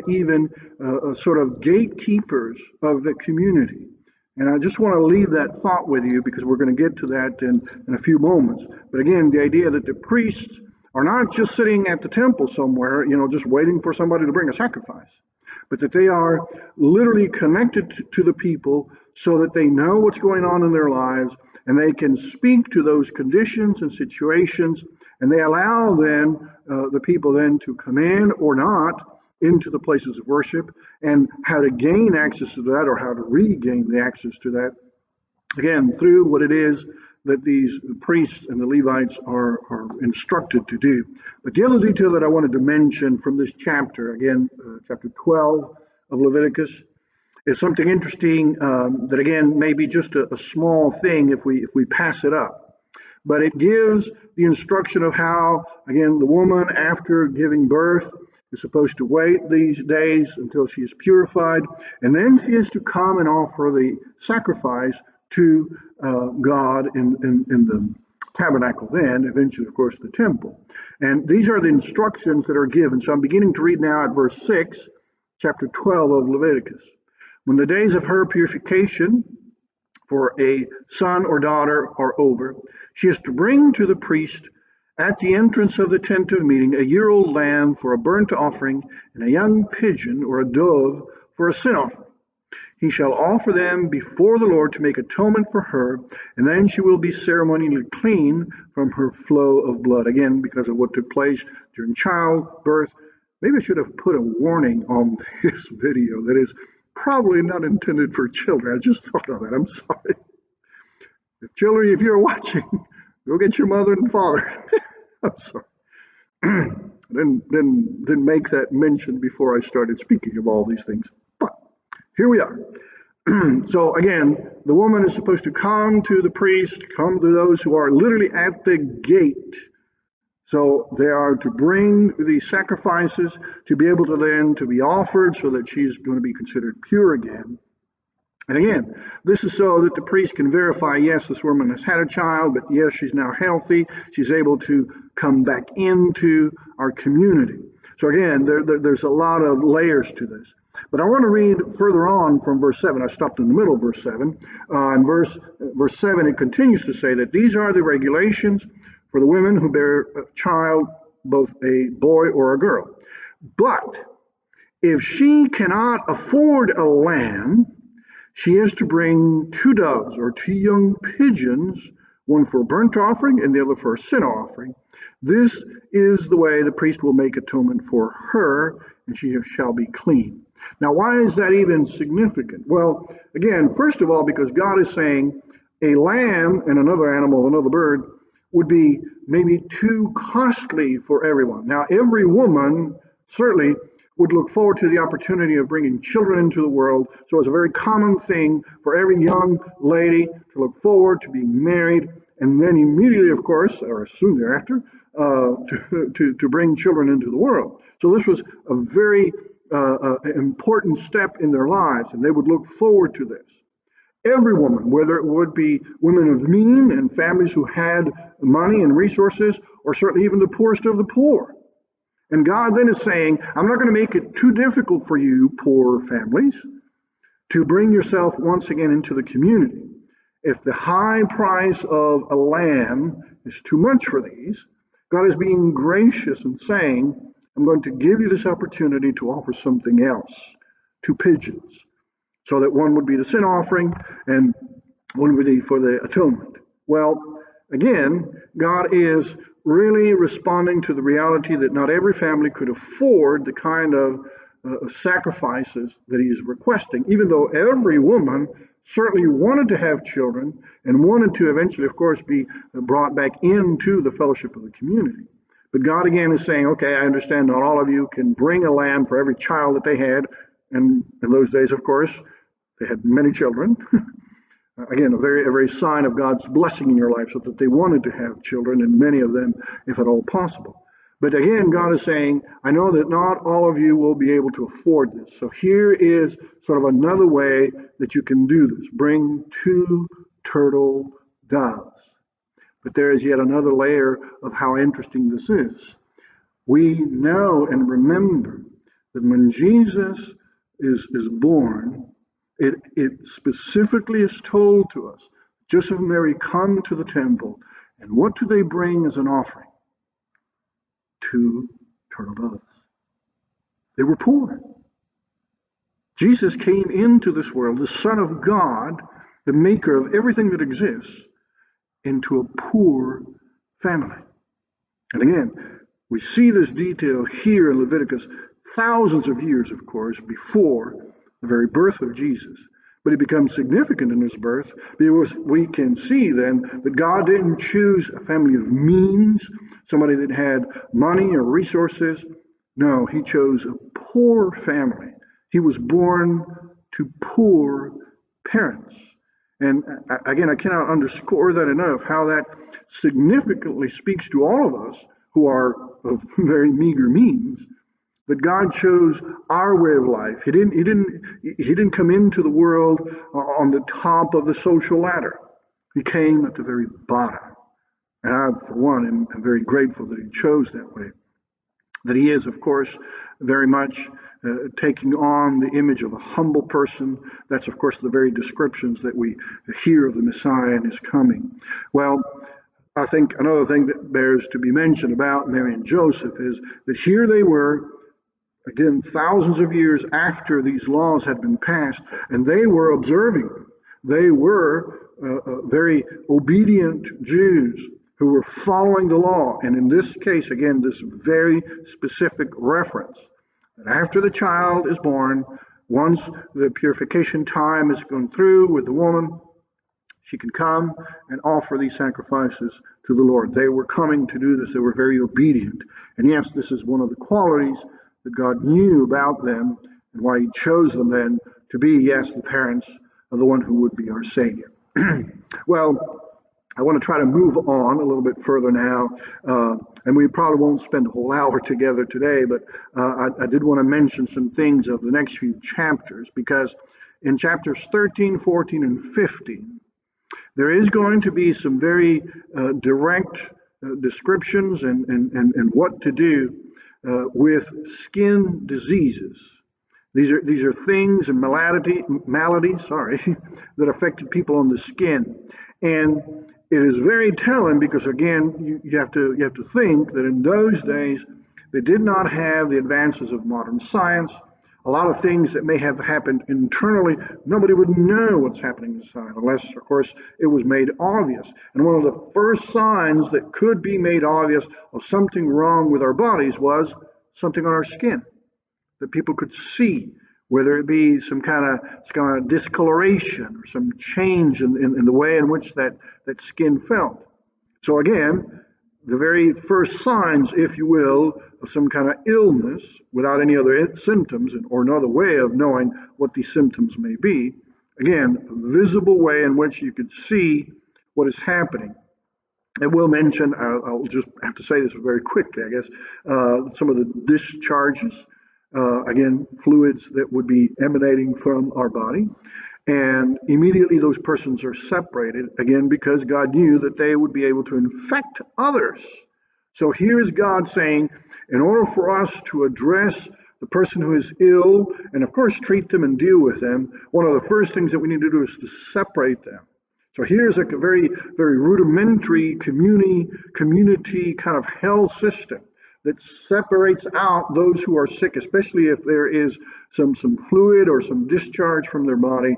even sort of gatekeepers of the community. And I just want to leave that thought with you because we're going to get to that in a few moments. But again, the idea that the priests are not just sitting at the temple somewhere, just waiting for somebody to bring a sacrifice, but that they are literally connected to the people so that they know what's going on in their lives and they can speak to those conditions and situations, and they allow then the people then to come in or not into the places of worship, and how to gain access to that or how to regain the access to that, again, through what it is that these priests and the Levites are instructed to do. But the other detail that I wanted to mention from this chapter, again, chapter 12 of Leviticus, is something interesting that, again, may be just a small thing if we pass it up. But it gives the instruction of how, again, the woman, after giving birth, is supposed to wait these days until she is purified, and then she is to come and offer the sacrifice to God in the tabernacle, then eventually, of course, the temple. And these are the instructions that are given. So I'm beginning to read now at verse 6, chapter 12 of Leviticus. When the days of her purification for a son or daughter are over, she is to bring to the priest at the entrance of the tent of meeting a year-old lamb for a burnt offering, and a young pigeon or a dove for a sin offering. He shall offer them before the Lord to make atonement for her, and then she will be ceremonially clean from her flow of blood. Again, because of what took place during childbirth. Maybe I should have put a warning on this video that is probably not intended for children. I just thought of that. I'm sorry. Children, if you're watching, go get your mother and father. I'm sorry. Didn't make that mention before I started speaking of all these things. But here we are. So again, the woman is supposed to come to the priest, come to those who are literally at the gate. So they are to bring the sacrifices to be able to then to be offered so that she's going to be considered pure again. And again, this is so that the priest can verify, yes, this woman has had a child, but yes, she's now healthy. She's able to come back into our community. So again, there's a lot of layers to this. But I want to read further on from verse 7. I stopped in the middle of verse 7. In verse 7, it continues to say that these are the regulations for the women who bear a child, both a boy or a girl. But if she cannot afford a lamb, she is to bring 2 doves or 2 young pigeons, one for a burnt offering and the other for a sin offering. This is the way the priest will make atonement for her, and she shall be clean. Now, why is that even significant? Well, again, first of all, because God is saying a lamb and another animal, another bird, would be maybe too costly for everyone. Now, every woman certainly would look forward to the opportunity of bringing children into the world. So it's a very common thing for every young lady to look forward to being married, and then immediately, of course, or soon thereafter, to bring children into the world. So this was a very important step in their lives, and they would look forward to this. Every woman, whether it would be women of mean and families who had money and resources, or certainly even the poorest of the poor. And God then is saying, I'm not going to make it too difficult for you, poor families, to bring yourself once again into the community. If the high price of a lamb is too much for these, God is being gracious and saying, I'm going to give you this opportunity to offer something else, 2 pigeons, so that one would be the sin offering and one would be for the atonement. Well, again, God is really responding to the reality that not every family could afford the kind of sacrifices that he's requesting, even though every woman certainly wanted to have children and wanted to eventually, of course, be brought back into the fellowship of the community. But God again is saying, okay, I understand not all of you can bring a lamb for every child that they had. And in those days, of course, they had many children. Again, a very sign of God's blessing in your life, so that they wanted to have children, and many of them, if at all possible. But again, God is saying, I know that not all of you will be able to afford this. So here is sort of another way that you can do this. Bring 2 turtle doves. But there is yet another layer of how interesting this is. We know and remember that when Jesus is born, it specifically is told to us, Joseph and Mary come to the temple, and what do they bring as an offering? 2 turtle doves. They were poor. Jesus came into this world, the Son of God, the maker of everything that exists, into a poor family. And again, we see this detail here in Leviticus thousands of years, of course, before the very birth of Jesus. But it becomes significant in his birth because we can see then that God didn't choose a family of means, somebody that had money or resources. No, he chose a poor family. He was born to poor parents. And again, I cannot underscore that enough, how that significantly speaks to all of us who are of very meager means, that God chose our way of life. He didn't come into the world on the top of the social ladder. He came at the very bottom. And I, for one, am very grateful that he chose that way. That he is, of course, very much taking on the image of a humble person. That's, of course, the very descriptions that we hear of the Messiah and his coming. Well, I think another thing that bears to be mentioned about Mary and Joseph is that here they were, again, thousands of years after these laws had been passed, and they were observing them. They were very obedient Jews who were following the law. And in this case, again, this very specific reference, that after the child is born, once the purification time is gone through with the woman, she can come and offer these sacrifices to the Lord. They were coming to do this. They were very obedient. And yes, this is one of the qualities that God knew about them and why he chose them then to be, yes, the parents of the one who would be our Savior. Well, I want to try to move on a little bit further now, and we probably won't spend a whole hour together today, but I did want to mention some things of the next few chapters, because in chapters 13, 14, and 15, there is going to be some very direct descriptions and what to do with skin diseases. These are things and maladies, that affected people on the skin, and it is very telling because again you have to think that in those days they did not have the advances of modern science. A lot of things that may have happened internally, nobody would know what's happening inside unless, of course, it was made obvious. And one of the first signs that could be made obvious of something wrong with our bodies was something on our skin that people could see, whether it be some kind of discoloration or some change in the way in which that skin felt. So again, the very first signs, if you will, of some kind of illness without any other symptoms or another way of knowing what these symptoms may be, again, a visible way in which you could see what is happening. I will mention, I'll just have to say this very quickly, I guess, some of the discharges, again, fluids that would be emanating from our body. And immediately those persons are separated, again, because God knew that they would be able to infect others. So here's God saying, in order for us to address the person who is ill, and of course treat them and deal with them, one of the first things that we need to do is to separate them. So here's a very, very rudimentary community kind of health system that separates out those who are sick, especially if there is some fluid or some discharge from their body,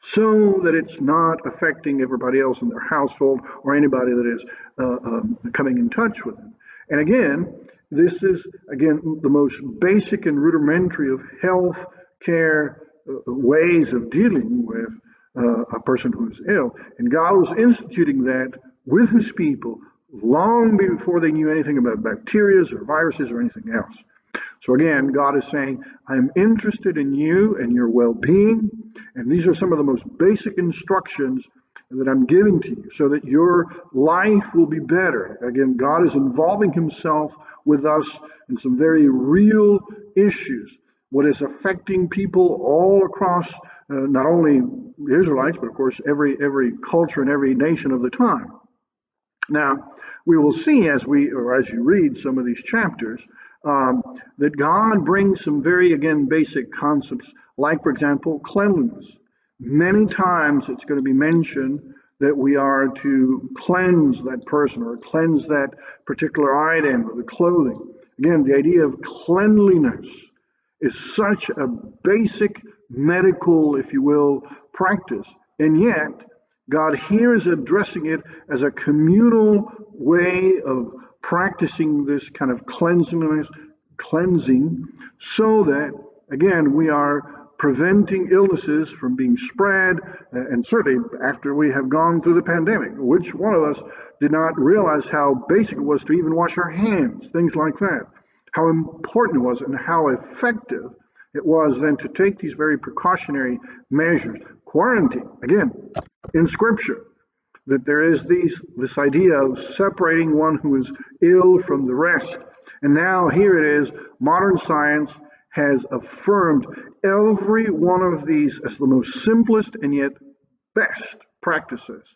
so that it's not affecting everybody else in their household or anybody that is coming in touch with them. And again, this is, again, the most basic and rudimentary of health care ways of dealing with a person who is ill. And God was instituting that with his people long before they knew anything about bacteria or viruses or anything else. So again, God is saying, I'm interested in you and your well-being, and these are some of the most basic instructions that I'm giving to you so that your life will be better. Again, God is involving himself with us in some very real issues, what is affecting people all across not only the Israelites, but of course every culture and every nation of the time. Now, we will see as you read some of these chapters, that God brings some very, again, basic concepts, like, for example, cleanliness. Many times it's going to be mentioned that we are to cleanse that person or cleanse that particular item or the clothing. Again, the idea of cleanliness is such a basic medical, if you will, practice. And yet, God here is addressing it as a communal way of practicing this kind of cleansing, so that, again, we are preventing illnesses from being spread. And certainly after we have gone through the pandemic, which one of us did not realize how basic it was to even wash our hands, things like that, how important it was and how effective it was then to take these very precautionary measures. Quarantine, again, in Scripture, that there is this idea of separating one who is ill from the rest. And now here it is, modern science has affirmed every one of these as the most simplest and yet best practices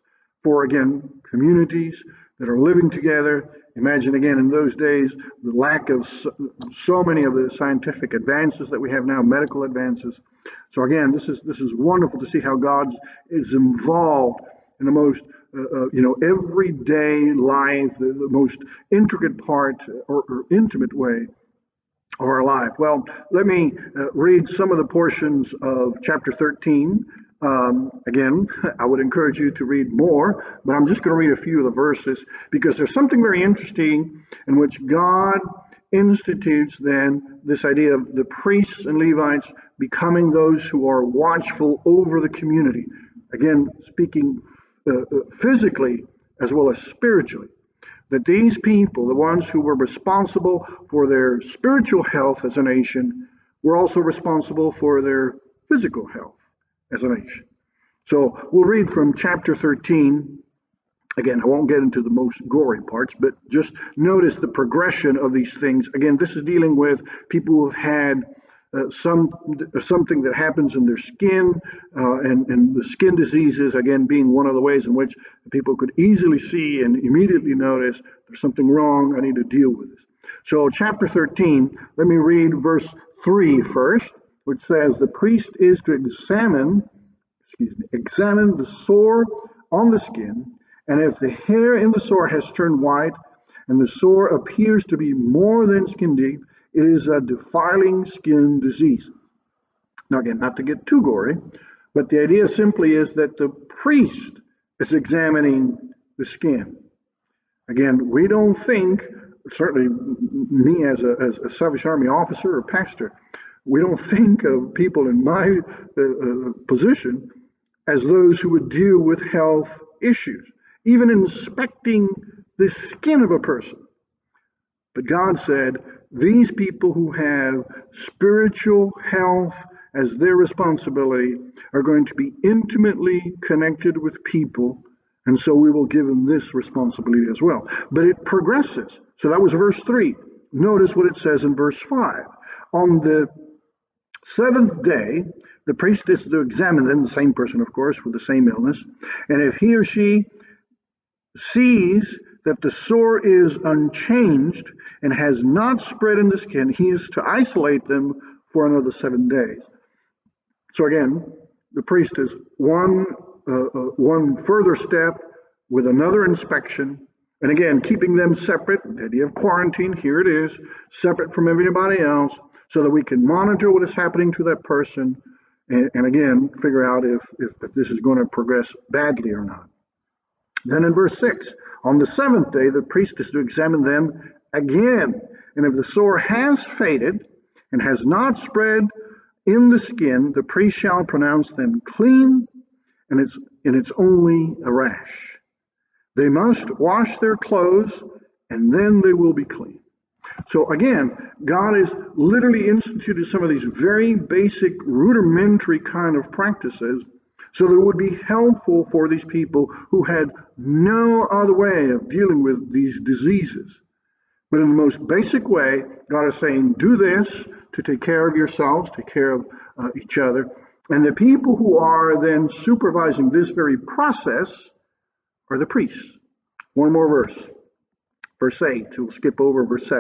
for, again, communities that are living together. Imagine, again, in those days, the lack of so many of the scientific advances that we have now, medical advances. So again, this is wonderful to see how God is involved in the most everyday life, the most intricate part or intimate way of our life. Well, let me read some of the portions of chapter 13. Again, I would encourage you to read more, but I'm just going to read a few of the verses because there's something very interesting in which God institutes then this idea of the priests and Levites becoming those who are watchful over the community. Again, speaking physically as well as spiritually. That these people, the ones who were responsible for their spiritual health as a nation, were also responsible for their physical health as a nation. So we'll read from chapter 13. Again, I won't get into the most gory parts, but just notice the progression of these things. Again, this is dealing with people who have had something that happens in their skin, and the skin diseases, again, being one of the ways in which people could easily see and immediately notice there's something wrong, I need to deal with this. So chapter 13, let me read verse 3 first, which says, the priest is to examine the sore on the skin, and if the hair in the sore has turned white, and the sore appears to be more than skin deep, it is a defiling skin disease. Now again, not to get too gory, but the idea simply is that the priest is examining the skin. Again, we don't think, certainly me as a Salvation Army officer or pastor, we don't think of people in my position as those who would deal with health issues, even inspecting the skin of a person. But God said, these people who have spiritual health as their responsibility are going to be intimately connected with people, and so we will give them this responsibility as well. But it progresses. So that was verse 3. Notice what it says in verse 5. On the seventh day, the priest is to examine them, the same person, of course, with the same illness, and if he or she sees that the sore is unchanged and has not spread in the skin, he is to isolate them for another 7 days. So again, the priest is one further step with another inspection, and again, keeping them separate, the idea of quarantine, here it is, separate from everybody else, so that we can monitor what is happening to that person, and again, figure out if this is going to progress badly or not. Then in verse 6, on the seventh day, the priest is to examine them again. And if the sore has faded and has not spread in the skin, the priest shall pronounce them clean, and it's only a rash. They must wash their clothes, and then they will be clean. So again, God has literally instituted some of these very basic, rudimentary kind of practices so that it would be helpful for these people who had no other way of dealing with these diseases. But in the most basic way, God is saying, do this to take care of yourselves, take care of each other. And the people who are then supervising this very process are the priests. One more verse. Verse 8, we'll skip over verse 7.